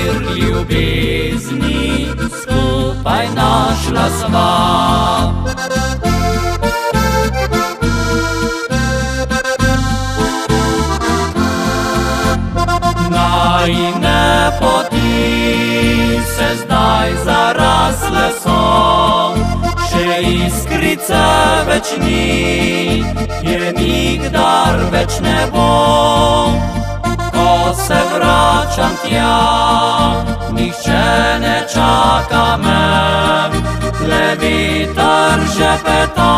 mir ljubezni skupaj našla sva. Najine poti se zdaj zarasle so, še iskrice več ni, je nikdar več ne bo. Ko se vračam tja, nihče ne čaka me, le veter šepeta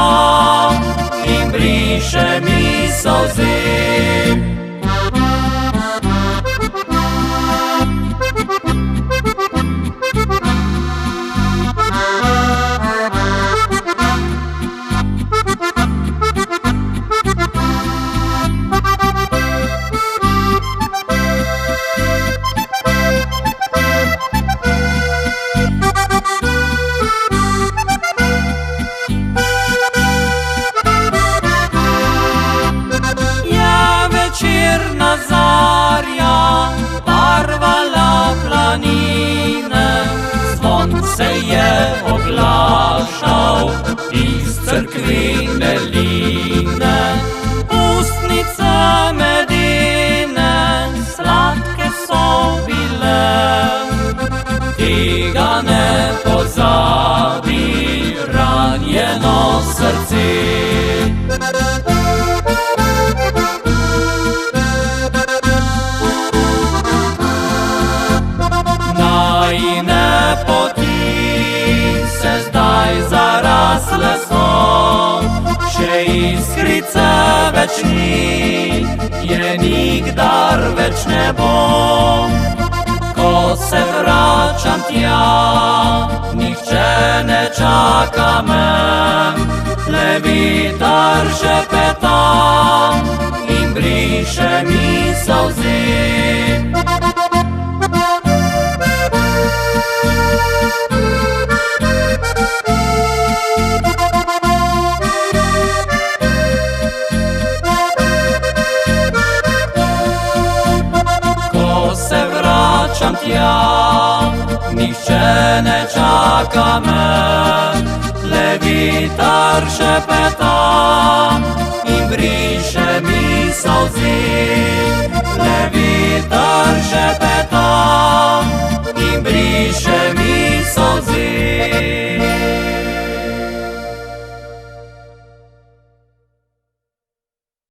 in briše mi solze. Večerna zarja barvala planine, zvon se je oglašal iz cerkvene line. Ustnice medine sladke so bile, tega ne pozabi ranjeno srce. Najine poti se zdaj zarasle so, še iskrice več ni, je nikdar več ne bo. Ko se vračam tja, nihče ne čaka me, le veter šepeta in briše mi solze. Vračam tja, nihče ne čaka me, le veter šepeta in briše mi solze.